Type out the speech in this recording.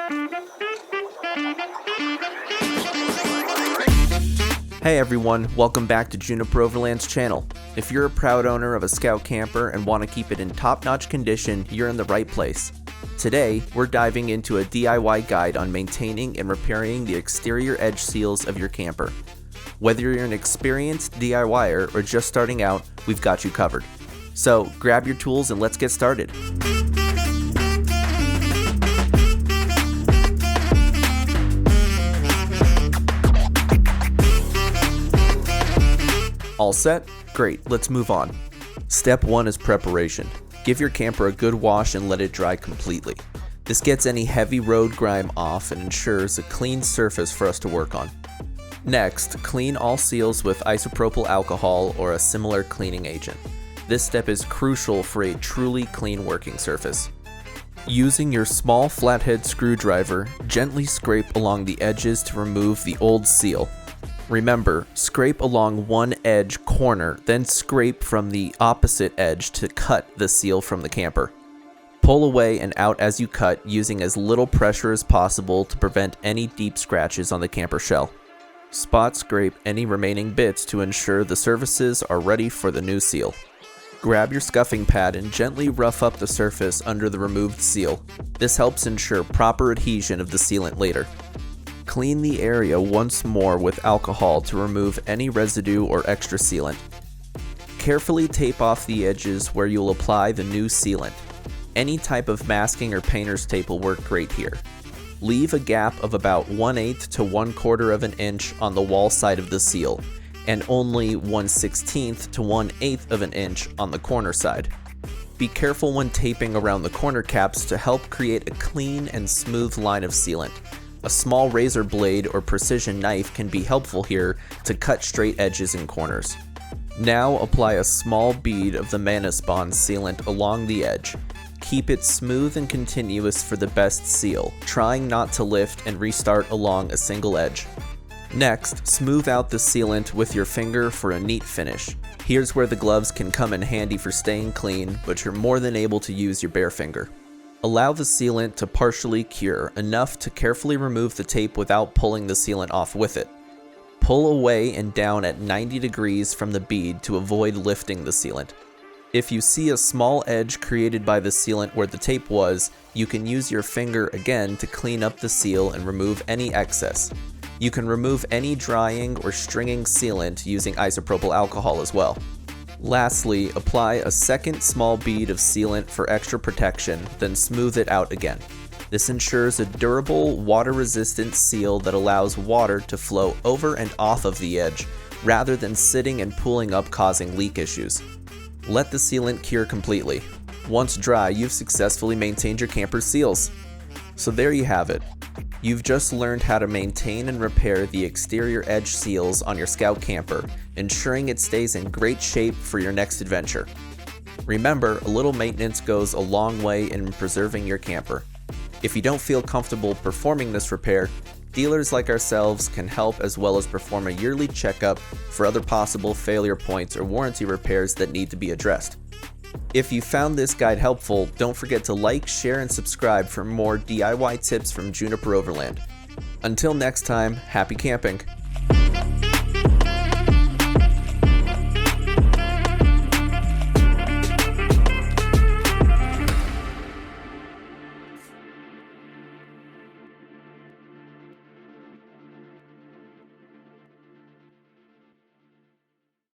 Hey everyone, welcome back to Juniper Overland's channel. If you're a proud owner of a Scout camper and want to keep it in top-notch condition, you're in the right place. Today, we're diving into a DIY guide on maintaining and repairing the exterior edge seals of your camper. Whether you're an experienced DIYer or just starting out, we've got you covered. So, grab your tools and let's get started. All set? Great, let's move on. Step 1 is preparation. Give your camper a good wash and let it dry completely. This gets any heavy road grime off and ensures a clean surface for us to work on. Next, clean all seals with isopropyl alcohol or a similar cleaning agent. This step is crucial for a truly clean working surface. Using your small flathead screwdriver, gently scrape along the edges to remove the old seal. Remember, scrape along one edge corner, then scrape from the opposite edge to cut the seal from the camper. Pull away and out as you cut, using as little pressure as possible to prevent any deep scratches on the camper shell. Spot scrape any remaining bits to ensure the surfaces are ready for the new seal. Grab your scuffing pad and gently rough up the surface under the removed seal. This helps ensure proper adhesion of the sealant later. Clean the area once more with alcohol to remove any residue or extra sealant. Carefully tape off the edges where you'll apply the new sealant. Any type of masking or painter's tape will work great here. Leave a gap of about 1/8 to 1/4 of an inch on the wall side of the seal, and only 1/16 to 1/8 of an inch on the corner side. Be careful when taping around the corner caps to help create a clean and smooth line of sealant. A small razor blade or precision knife can be helpful here to cut straight edges and corners. Now apply a small bead of the Manus-Bond sealant along the edge. Keep it smooth and continuous for the best seal, trying not to lift and restart along a single edge. Next, smooth out the sealant with your finger for a neat finish. Here's where the gloves can come in handy for staying clean, but you're more than able to use your bare finger. Allow the sealant to partially cure, enough to carefully remove the tape without pulling the sealant off with it. Pull away and down at 90 degrees from the bead to avoid lifting the sealant. If you see a small edge created by the sealant where the tape was, you can use your finger again to clean up the seal and remove any excess. You can remove any drying or stringing sealant using isopropyl alcohol as well. Lastly, apply a second small bead of sealant for extra protection, then smooth it out again. This ensures a durable, water-resistant seal that allows water to flow over and off of the edge, rather than sitting and pooling up causing leak issues. Let the sealant cure completely. Once dry, you've successfully maintained your camper's seals. So there you have it. You've just learned how to maintain and repair the exterior edge seals on your Scout camper, ensuring it stays in great shape for your next adventure. Remember, a little maintenance goes a long way in preserving your camper. If you don't feel comfortable performing this repair, dealers like ourselves can help, as well as perform a yearly checkup for other possible failure points or warranty repairs that need to be addressed. If you found this guide helpful, don't forget to like, share, and subscribe for more DIY tips from Juniper Overland. Until next time, happy camping!